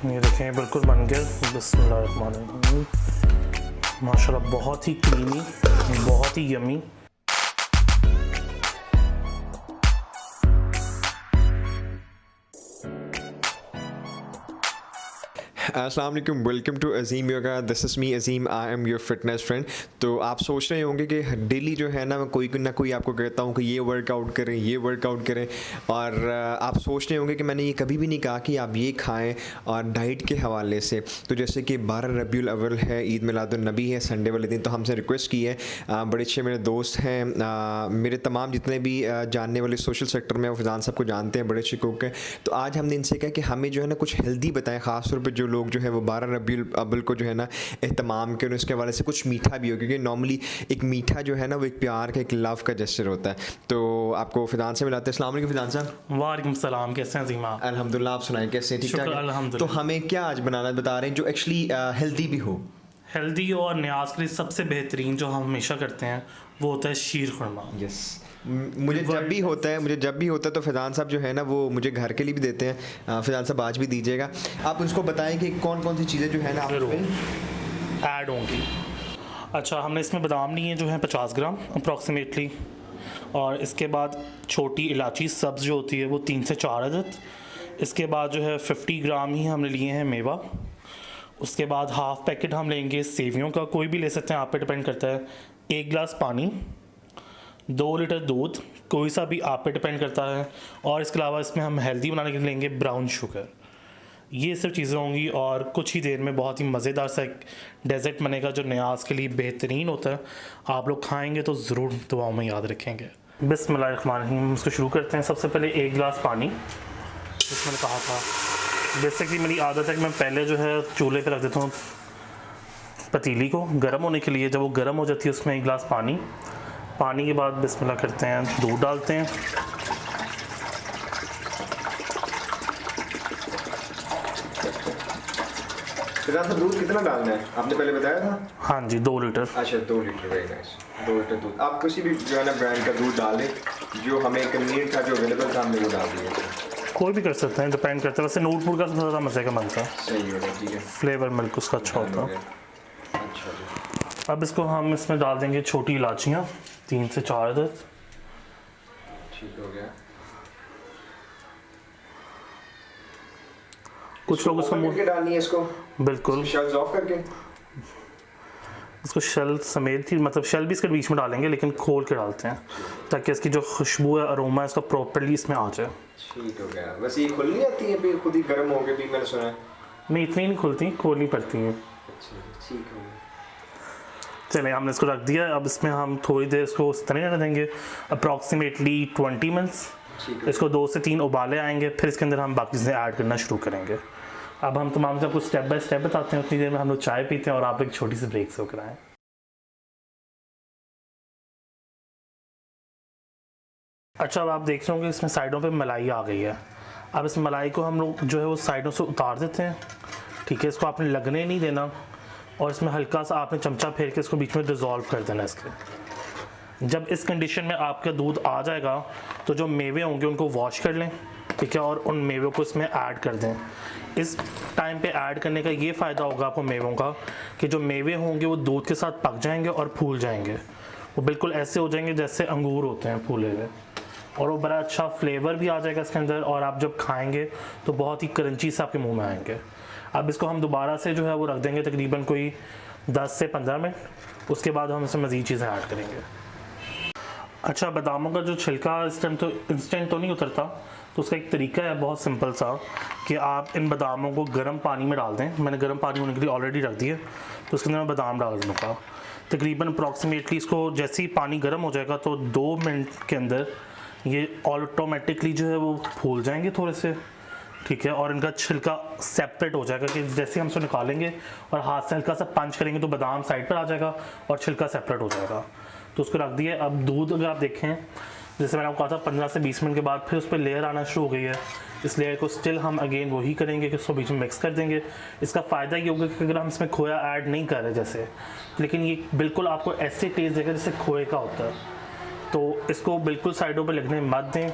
ये देखें बिल्कुल बन गया। बिस्मिल्लाहिर्रहमानिर्रहीम। माशाल्लाह बहुत ही क्रीमी, बहुत ही यमी। अस्सलाम वालेकुम, welcome to Azeem Yoga. This is me Azeem, I am your fitness friend. तो आप सोच रहे होंगे कि डेली जो है ना मैं कोई ना कोई आपको कहता हूँ कि ये वर्कआउट करें, ये वर्कआउट करें, और आप सोच रहे होंगे कि मैंने ये कभी भी नहीं कहा कि आप ये खाएं। और डाइट के हवाले से तो जैसे कि 12 रबीउल अव्वल है, ईद मिलादुन्नबी है, संडे वाले दिन, तो हमसे रिक्वेस्ट की है, बड़े अच्छे मेरे दोस्त हैं, मेरे तमाम जितने भी जानने वाले सोशल सेक्टर में, वो फैज़ान साहब को जानते हैं, बड़े अच्छे कुक हैं। तो आज हमने इनसे कहा कि हमें जो है ना कुछ हेल्दी बताएं, ख़ास तौर पर जो लोग जो है वो 12 रबीउल अव्वल को जो है ना एहतमाम करें, उसके हवाले से कुछ मीठा भी हो, क्योंकि नॉर्मली एक मीठा जो है ना वो एक प्यार का, एक लव का जेस्चर होता है। तो आपको फिदान से मिलाते हैं। अस्सलाम वालेकुम फिदान साहब। वालेकुम सलाम, कैसे हैं अज़ीमा? अल्हम्दुलिल्लाह, आप सुनाएं कैसे? ठीक ठाक? अल्हम्दुलिल्लाह। तो हमें क्या आज बनाना बता रहे हैं जो एक्चुअली हेल्दी भी हो? हेल्दी और न्याज के लिए सबसे बेहतरीन जो हम हमेशा करते हैं वो होता है शीर खुरमा। यस, मुझे जब भी होता है तो फैज़ान साहब जो है ना वो मुझे घर के लिए भी देते हैं। फैज़ान साहब आज भी दीजिएगा। आप उसको बताएं कि कौन कौन सी चीज़ें जो है ना ऐड होंगी। अच्छा, हमने इसमें बादाम लिए जो है 50 ग्राम अप्रॉक्सीमेटली, और इसके बाद छोटी इलायची सब्ज़ जो होती है वो 3 से 4 अदद। इसके बाद जो है 50 ग्राम ही हमने लिए हैं मेवा। उसके बाद हाफ़ पैकेट हम लेंगे सेवियों का, कोई भी ले सकते हैं, आप पे डिपेंड करता है। 1 गिलास पानी, 2 लीटर दूध, कोई सा भी आप पे डिपेंड करता है। और इसके अलावा इसमें हम हेल्दी बनाने के लिए लेंगे ब्राउन शुगर। ये सब चीज़ें होंगी और कुछ ही देर में बहुत ही मज़ेदार सा एक डेज़र्ट बनेगा जो न्याज के लिए बेहतरीन होता है। आप लोग खाएंगे तो ज़रूर दुआओं में याद रखेंगे। बिस्मिल्लाहिर्रहमानिर्रहीम। इसको शुरू करते हैं। सबसे पहले 1 गिलास पानी, जिसमें मैंने कहा था बेसिकली मेरी आदत है कि मैं पहले जो है चूल्हे पे रख देता हूँ पतीली को गर्म होने के लिए। जब वो गर्म हो जाती है उसमें 1 गिलास पानी के बाद बिस्मिल्लाह करते हैं, दूध डालते हैं। दूध कितना डालना है आपने पहले बताया था? हाँ जी, 2 लीटर। अच्छा, 2 लीटर, वेरी नाइस। 2 लीटर दूध। आप किसी भी जो है ना ब्रांड का दूध डाल दें, जो हमें कन्वीनियंट था, जो अवेलेबल था, हमने वो डाल दिया। कोई भी कर सकते हैं, डिपेंड करता है। वैसे नूरपुर का सबसे ज़्यादा मज़े का बनता है। सही होगा, ठीक है। फ्लेवर मिल्क उसका अच्छा होता है। अच्छा जी। अब इसको हम इसमें डाल देंगे छोटी इलायचियाँ 3 से 4 अदद। ठीक हो गया। कुछ लोग इसको डालनी है इसको बिल्कुल शेल्स ऑफ करके, इसको शेल समेत ही, मतलब शेल भी इसके बीच में डालेंगे लेकिन खोल के डालते हैं ताकि इसकी जो खुशबू है, अरोमा है, इसका प्रॉपर्ली इसमें आ जाए। ठीक हो गया। वैसे ये खुल नहीं जाती है भी, खुद ही गर्म हो गई भी, मैंने सुना है। नहीं, इतनी नहीं खुलती, खोलनी पड़ती है। अच्छा, ठीक हो गया। चलिए, हमने इसको रख दिया। अब इसमें हम थोड़ी देर इसको इस तरह रहने देंगे, अप्रॉक्सीमेटली 20 मिनट्स। इसको 2 से 3 उबाले आएंगे, फिर इसके अंदर हम बाकी चीज़ें ऐड करना शुरू करेंगे। अब हम तमाम से आपको स्टेप बाय स्टेप बताते हैं। उतनी देर में हम लोग चाय पीते हैं और आप एक छोटी सी ब्रेक से होकर आएँ। अच्छा, अब आप देख रहे होंगे इसमें साइडों पे मलाई आ गई है। अब इस मलाई को हम लोग जो है वो साइडों से उतार देते हैं। ठीक है, इसको आपने लगने नहीं देना, और इसमें हल्का सा आपने चमचा फेर के इसको बीच में डिज़ोल्व कर देना इसके। जब इस कंडीशन में आपका दूध आ जाएगा तो जो मेवे होंगे उनको वॉश कर लें, ठीक है, और उन मेवों को इसमें ऐड कर दें। इस टाइम पे ऐड करने का ये फ़ायदा होगा आपको मेवों का कि जो मेवे होंगे वो दूध के साथ पक जाएंगे और फूल जाएंगे। वो बिल्कुल ऐसे हो जाएंगे जैसे अंगूर होते हैं फूले हुए, और वो बड़ा अच्छा फ्लेवर भी आ जाएगा इसके अंदर, और आप जब खाएंगे तो बहुत ही क्रंची से आपके मुंह में आएंगे। अब इसको हम दोबारा से जो है वो रख देंगे तकरीबन कोई 10 से 15 मिनट। उसके बाद हम इसमें मज़ीद चीज़ें ऐड करेंगे। अच्छा, बादामों का जो छिलका इस टाइम तो इंस्टेंट तो नहीं उतरता, तो उसका एक तरीका है बहुत सिंपल सा कि आप इन बादामों को गर्म पानी में डाल दें। मैंने गर्म पानी होने के लिए ऑलरेडी रख दिया, तो उसके अंदर मैं बादाम डाल दूँगा। तकरीबन अप्रॉक्सीमेटली इसको जैसे ही पानी गर्म हो जाएगा तो 2 मिनट के अंदर ये ऑटोमेटिकली जो है वो फूल जाएंगे थोड़े से, ठीक है, और इनका छिलका सेपरेट हो जाएगा कि जैसे हम इसको निकालेंगे और हाथ से हल्का सा पंच करेंगे तो बादाम साइड पर आ जाएगा और छिलका सेपरेट हो जाएगा। तो उसको रख दिए। अब दूध अगर आप देखें, जैसे मैंने आपको कहा था 15 से 20 मिनट के बाद फिर उस पर लेयर आना शुरू हो गई है। इस लेयर को स्टिल हम अगेन वही करेंगे कि उसको बीच में मिक्स कर देंगे। इसका फ़ायदा ये होगा कि अगर हम इसमें खोया ऐड नहीं कर रहे जैसे, लेकिन ये बिल्कुल आपको ऐसे टेस्ट देगा जैसे खोए का होता है। तो इसको बिल्कुल साइडों पे लगने मत दें।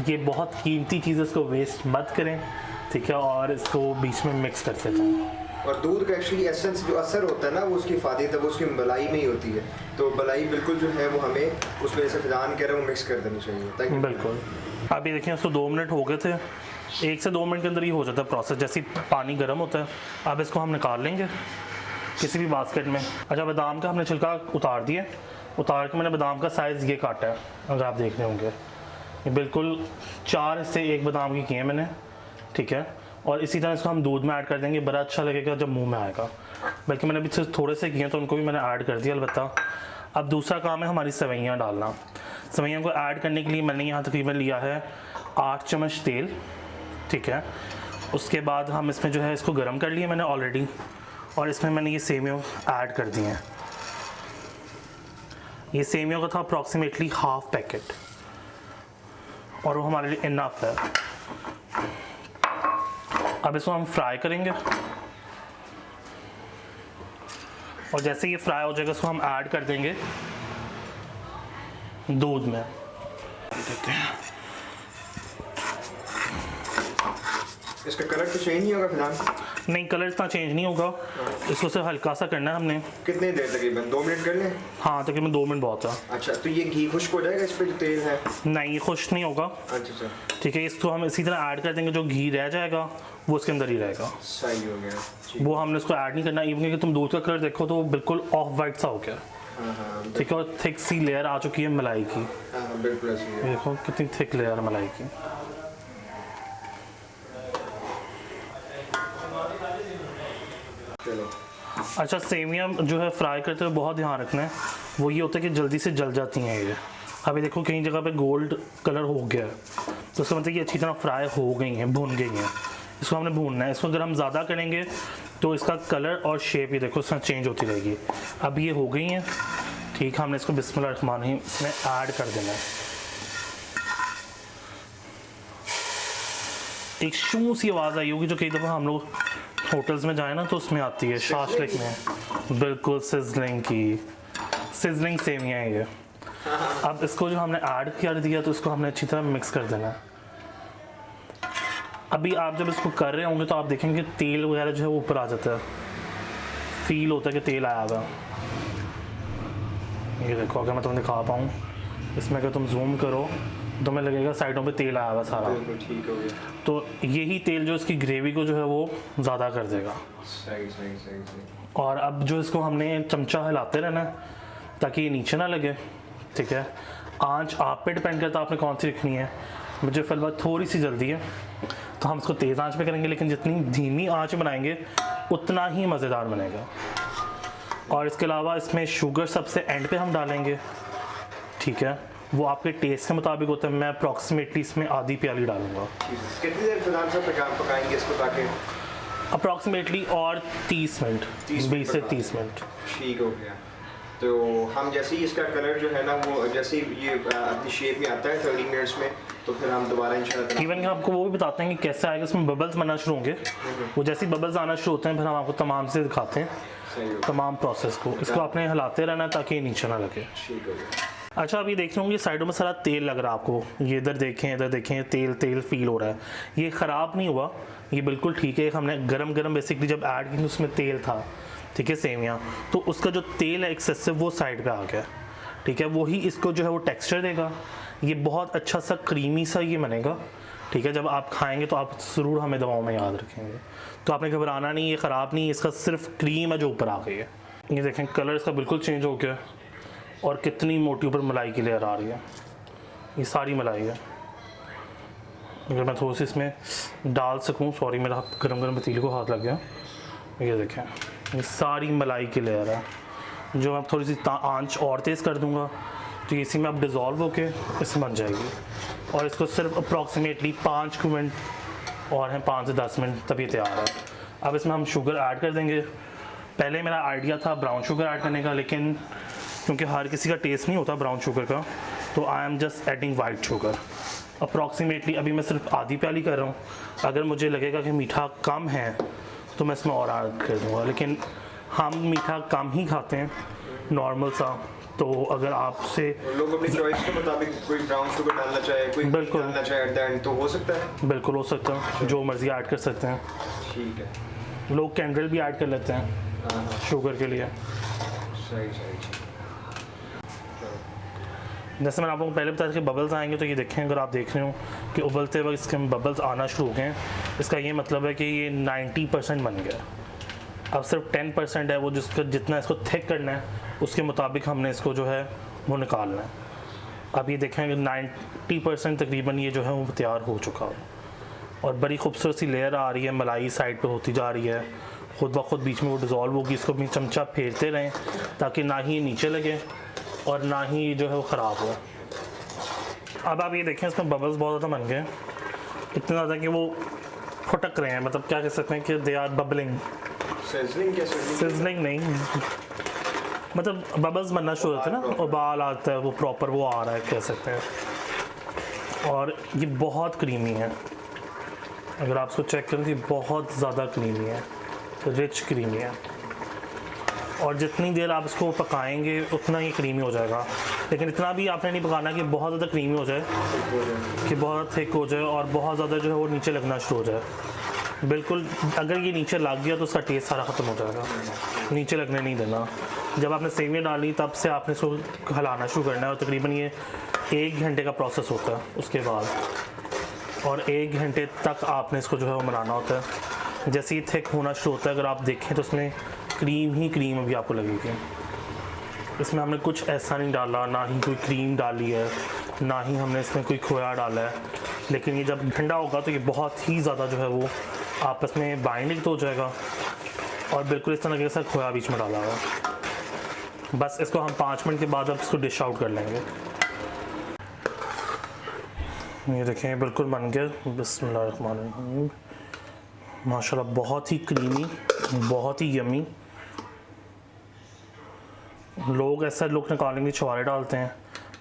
ये बहुत कीमती चीज़ है, इसको वेस्ट मत करें। ठीक है, और इसको बीच में मिक्स कर देते हैं। और दूध का एक्चुअली एसेंस जो असर होता है ना, वो उसकी इफादत है वो उसकी मलाई में ही होती है। तो मलाई बिल्कुल जो है वो हमें उसमें जैसे फिजान कह रहे हैं वो मिक्स कर देनी चाहिए ताकि बिल्कुल। अभी देखिए इसको 2 मिनट हो गए थे, 1 से 2 मिनट के अंदर ही हो जाता है प्रोसेस। जैसे ही पानी गर्म होता है अब इसको हम निकाल लेंगे किसी भी बास्केट में। अच्छा, बादाम का हमने छिलका उतार दिया, उतार के मैंने बादाम का साइज़ ये काटा है, अगर आप देख रहे होंगे ये बिल्कुल 4 हिस्से एक बादाम की किए मैंने, ठीक है। और इसी तरह इसको हम दूध में ऐड कर देंगे, बड़ा अच्छा लगेगा जब मुंह में आएगा। बल्कि मैंने अभी सिर्फ थोड़े से किए तो उनको भी मैंने ऐड कर दिया अलबत्ता। अब दूसरा काम है हमारी सेवइयाँ डालना। सेवइयाँ को ऐड करने के लिए मैंने यहाँ तकरीबन लिया है 8 चम्मच तेल, ठीक है। उसके बाद हम इसमें जो है इसको गर्म कर लिया मैंने ऑलरेडी, और इसमें मैंने ये सेवियों ऐड कर दिए हैं। ये सेवियों का था अप्रॉक्सीमेटली हाफ पैकेट, और वो हमारे लिए इनफ है। अब इसको हम फ्राई करेंगे, और जैसे ये फ्राई हो जाएगा इसको हम ऐड कर देंगे दूध में। देखते हैं इसका कलर तो चेंज नहीं होगा फिलहाल? नहीं, कलर इतना चेंज नहीं होगा, इसको सिर्फ हल्का सा करना है हमने। कितने देर तकरीबन 2 मिनट कर लें? हाँ, तकरीबन 2 मिनट बहुत है। अच्छा, तो ये घी खुश्क हो जाएगा इस पे जो तेल है? नहीं, ये खुश नहीं होगा। अच्छा, ठीक है, इसको हम इसी तरह ऐड कर देंगे, जो घी रह जाएगा वो उसके अंदर ही रहेगा। सही हो गया। वो हमने इसको ऐड नहीं करना, इवन कि तुम दूध का कलर देखो तो वो बिल्कुल ऑफ वाइट सा हो गया, हाँ, ठीक है। और थिक सी लेयर आ चुकी है मलाई की, हाँ, बिल्कुल ऐसे ही है। देखो कितनी थिक लेयर मलाई की। चलो। अच्छा, सेवियाँ जो है फ्राई करते हुए बहुत ध्यान रखना है, वो ये होता है कि जल्दी से जल जाती हैं ये। अभी देखो कहीं जगह पे गोल्ड कलर हो गया है, तो उसका मतलब कि अच्छी तरह फ्राई हो गई हैं, भुन गई हैं। इसको हमने भूनना है। इसको अगर हम ज़्यादा करेंगे तो इसका कलर और शेप ये देखो इसमें चेंज होती रहेगी। अब ये हो गई हैं, ठीक। हमने इसको बिस्मिल्लाह रहमान रहीम इसमें ऐड कर देना है। एक शू सी आवाज़ आई होगी जो कई दफ़ा हम लोग होटल्स में जाए ना तो उसमें आती है, शाशलिक में। बिल्कुल सिजलिंग सेवियाँ हैं ये। अब इसको जो हमने ऐड कर दिया तो इसको हमने अच्छी तरह मिक्स कर देना है। अभी आप जब इसको कर रहे होंगे तो आप देखेंगे तेल वगैरह जो है वो ऊपर आ जाता है, फील होता है कि तेल आया हुआ। ये देखो, अगर मैं तुम्हें दिखा पाऊँ इसमें, अगर तुम जूम करो तो हमें लगेगा साइडों पे तेल आया हुआ सारा। ठीक हो गया। तो यही तेल जो इसकी ग्रेवी को जो है वो ज़्यादा कर देगा। सही। और अब जो इसको हमने चमचा हिलाते रहना है ताकि ये नीचे ना लगे, ठीक है। आंच आप पे डिपेंड करता है आपने कौन सी रखनी है। मुझे फिलहाल थोड़ी सी जल्दी है तो हम इसको तेज़ आंच पे करेंगे, लेकिन जितनी धीमी आंच बनाएंगे उतना ही मज़ेदार बनेगा। और इसके अलावा इसमें शुगर सबसे एंड पे हम डालेंगे, ठीक है। वो आपके टेस्ट के मुताबिक होता है। मैं अप्रॉक्सीमेटली इसमें आधी प्याली डालूंगा। कितनी देर फिलहाल से पकाएंगे इसको ताकि? अप्रॉक्सीमेटली और 30 मिनट, 20 से 30 मिनट। ठीक हो गया। तो हम जैसे ही इसका कलर जो है ना वो जैसे ही ये अपनी शेप में आता है 30 मिनट्स में, तो फिर हम दोबारा इंशाल्लाह इवन कि आपको वो भी बताते हैं कि कैसे आएगा। इसमें बबल्स बनना शुरू होंगे, वो जैसे ही बबल्स आना शुरू होते हैं फिर हम आपको तमाम से दिखाते हैं तमाम प्रोसेस को। इसको आपने हिलाते रहना ताकि ये नीचे ना लगे। ठीक हो गया। अच्छा, अभी देख रहे होंगे साइडों में सारा तेल लग रहा है आपको, ये इधर देखें तेल फील हो रहा है। ये ख़राब नहीं हुआ, ये बिल्कुल ठीक है। हमने गरम बेसिकली जब ऐड की उसमें तेल था, ठीक है, सेवियाँ, तो उसका जो तेल है एक्सेसिव वो साइड पे आ गया, ठीक है। वही इसको जो है वो टेक्सचर देगा। ये बहुत अच्छा सा क्रीमी सा ये बनेगा, ठीक है। जब आप खाएंगे तो आप ज़रूर हमें दवाओं में याद रखेंगे। तो आपने घबराना नहीं, ये ख़राब नहीं, इसका सिर्फ क्रीम है जो ऊपर आ गई है। ये देखें कलर इसका बिल्कुल चेंज हो गया, और कितनी मोटी ऊपर मलाई की लेयर आ रही है। ये सारी मलाई है। अगर मैं थोड़ी सी इसमें डाल सकूं, सॉरी मेरा गरम पतीले को हाथ लग गया। ये देखें ये सारी मलाई की लेयर है, जो मैं थोड़ी सी आंच और तेज़ कर दूंगा तो इसी में अब डिज़ोल्व होके इसमें बन जाएगी। और इसको सिर्फ अप्रॉक्सीमेटली 5 मिनट और हैं 5 से 10 मिनट तब ये तैयार है। अब इसमें हम शुगर ऐड कर देंगे। पहले मेरा आइडिया था ब्राउन शुगर ऐड करने का, लेकिन क्योंकि हर किसी का टेस्ट नहीं होता ब्राउन शुगर का, तो I am just adding white sugar. Approximately अभी मैं सिर्फ आधी प्याली कर रहा हूँ। अगर मुझे लगेगा कि मीठा कम है तो मैं इसमें और ऐड कर दूँगा, लेकिन हम मीठा कम ही खाते हैं नॉर्मल सा, तो अगर आपसे लोग अपनी चॉइस के मुताबिक कोई ब्राउन शुगर डालना चाहे, कोई बिल्कुल। डालना चाहे एट द एंड, तो हो सकता है। बिल्कुल हो सकता है, जो मर्ज़ी ऐड कर सकते हैं। ठीक है। लोग कैंडल भी ऐड कर लेते हैं हाँ, शुगर के लिए। सही सही। जैसे मैंने आपको पहले बताया कि बबल्स आएंगे, तो ये देखें, अगर आप देख रहे हो कि उबलते वक्त इसके बबल्स आना शुरू हो गए हैं, इसका ये मतलब है कि ये 90% बन गया। अब सिर्फ 10% है वो, जिसका जितना इसको थिक करना है उसके मुताबिक हमने इसको जो है वो निकालना है। अब ये देखें कि 90% तकरीबन ये जो है वो तैयार हो चुका है और बड़ी खूबसूरत सी लेयर आ रही है, मलाई साइड पे होती जा रही है, खुद ब खुद बीच में वो डिज़ोल्व होगी। इसको भी चमचा फेरते रहें ताकि ना ही ये नीचे लगे और ना ही जो है वो ख़राब हो। अब आप ये देखें, इसमें बबल्स बहुत ज़्यादा बन गए, इतने ज़्यादा कि वो फटक रहे हैं, मतलब क्या कह सकते हैं कि दे आर बबलिंग। सिजलिंग नहीं, मतलब बबल्स बनना शुरू होते हैं ना, उबाल आता है, वो प्रॉपर वो आ रहा है कह सकते हैं। और ये बहुत क्रीमी है, अगर आप इसको चेक करें तो ये बहुत ज़्यादा क्रीमी है, रिच क्रीमी है। और जितनी देर आप इसको पकाएंगे उतना ही क्रीमी हो जाएगा, लेकिन इतना भी आपने नहीं पकाना कि बहुत ज़्यादा क्रीमी हो जाए, कि बहुत थिक हो जाए और बहुत ज़्यादा जो है वो नीचे लगना शुरू हो जाए। बिल्कुल, अगर ये नीचे लग गया तो उसका टेस्ट सारा ख़त्म हो जाएगा, नीचे लगने नहीं देना। जब आपने सेवियां डाली तब से आपने इसको हिलाना शुरू करना है, और तकरीबन ये 1 घंटे का प्रोसेस होता है उसके बाद, और 1 घंटे तक आपने इसको जो है वो बनाना होता है। जैसे ही थिक होना शुरू होता है, अगर आप देखें तो उसमें क्रीम ही क्रीम अभी आपको लगेगी। इसमें हमने कुछ ऐसा नहीं डाला, ना ही कोई क्रीम डाली है, ना ही हमने इसमें कोई खोया डाला है। लेकिन ये जब ठंडा होगा तो ये बहुत ही ज़्यादा जो है वो आपस में बाइंडिंग तो हो जाएगा, और बिल्कुल इस तरह के साथ खोया बीच में डाला हुआ। बस इसको हम 5 मिनट के बाद अब इसको डिश आउट कर लेंगे। ये देखें बिल्कुल बन गया। बिस्मिल्लाहिर्रहमानिर्रहीम। माशाल्लाह बहुत ही क्रीमी, बहुत ही यमी। लोग ऐसा लोग निकालेंगे छुहारे डालते हैं,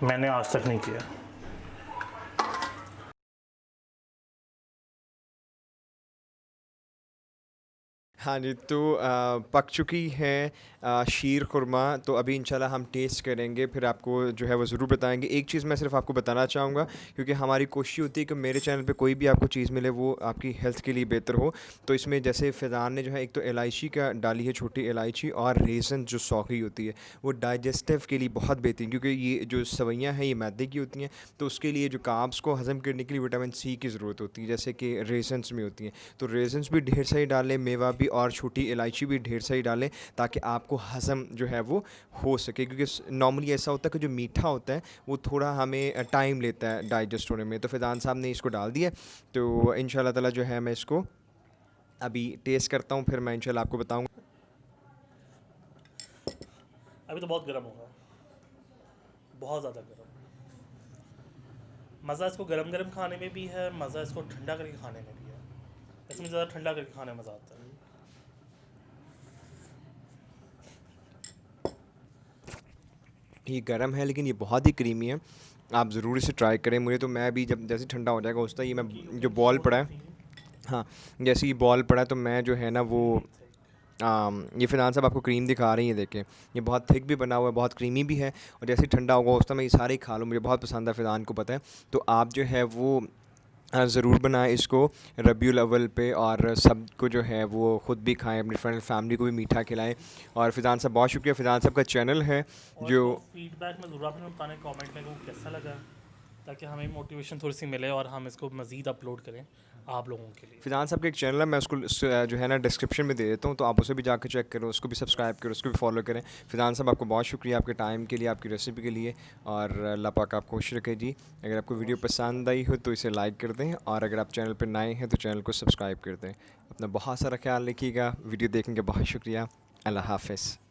मैंने आज तक नहीं किया। हाँ जी, तो पक चुकी है शीर खुरमा। तो अभी इंशाल्लाह हम टेस्ट करेंगे, फिर आपको जो है वो ज़रूर बताएंगे। एक चीज़ मैं सिर्फ आपको बताना चाहूँगा, क्योंकि हमारी कोशिश होती है कि मेरे चैनल पे कोई भी आपको चीज़ मिले वो आपकी हेल्थ के लिए बेहतर हो। तो इसमें जैसे फ़ैज़ान ने जो है एक तो इलायची का डाली है, छोटी इलायची, और रेज़न जो सौगी होती है वो डाइजेस्टिव के लिए बहुत बेहतरीन, क्योंकि ये जो सवैयाँ हैं ये मैदे की होती हैं, तो उसके लिए जो कार्ब्स को हज़म करने के लिए विटामिन सी की ज़रूरत होती है, जैसे कि रेज़न्स में होती हैं। तो रेज़न्स भी ढेर सारी डालें, मेवा भी, और छोटी इलायची भी ढेर सारी डालें, ताकि आपको हज़म जो है वो हो सके। क्योंकि नॉर्मली ऐसा होता है कि जो मीठा होता है वो थोड़ा हमें टाइम लेता है डाइजेस्ट होने में। तो फैज़ान साहब ने इसको डाल दिया, तो इंशाल्लाह ताला जो है मैं इसको अभी टेस्ट करता हूँ, फिर मैं इंशाल्लाह आपको बताऊँगा। अभी तो बहुत गर्म होगा, बहुत ज़्यादा गर्म। मज़ा इसको गरम गरम खाने में भी है, मज़ा इसको ठंडा करके खाने में भी है। इसमें ज़्यादा ठंडा करके खाने में मज़ा आता है। ये गर्म है लेकिन ये बहुत ही क्रीमी है, आप ज़रूर इसे ट्राई करें। मुझे तो मैं भी जब जैसे ठंडा हो जाएगा उसका ये मैं जो बॉल पड़ा है, हाँ जैसे ये बॉल पड़ा है, तो मैं जो है ना वो ये फ़ैज़ान साहब आपको क्रीम दिखा रही हैं, देखें ये बहुत थिक भी बना हुआ है, बहुत क्रीमी भी है। और जैसे ठंडा होगा उस समय ये सारे ही खा लो, मुझे बहुत पसंद है, फ़ैज़ान को पता है। तो आप जो है वो ज़रूर बनाएं इसको रबीउल अव्वल पे, और सबको जो है वो ख़ुद भी खाएं, अपनी फ्रेंड फैमिली को भी मीठा खिलाएं। और फ़ैज़ान साहब बहुत शुक्रिया, फ़ैज़ान साहब का चैनल है जो फीडबैक में ज़रूर आपने बताना कमेंट में वो कैसा लगा, ताकि हमें मोटिवेशन थोड़ी सी मिले और हम इसको मज़ीद अपलोड करें आप लोगों के लिए। फ़ैज़ान साहब का एक चैनल है, मैं उसको जो है ना डिस्क्रिप्शन में दे देता हूँ, तो आप उसे भी जाकर चेक करो, उसको भी सब्सक्राइब करो, उसको भी फॉलो करें। फ़ैज़ान साहब आपको बहुत शुक्रिया आपके टाइम के लिए, आपकी रेसिपी के लिए, और अल्लाह पाक आपको खुश रखे जी। अगर आपको वीडियो पसंद आई हो तो इसे लाइक कर दें, और अगर आप चैनल पर नए हैं तो चैनल को सब्सक्राइब कर दें। अपना बहुत सारा ख्याल रखिएगा। वीडियो देखने का बहुत शुक्रिया। अल्लाह हाफ़िज़।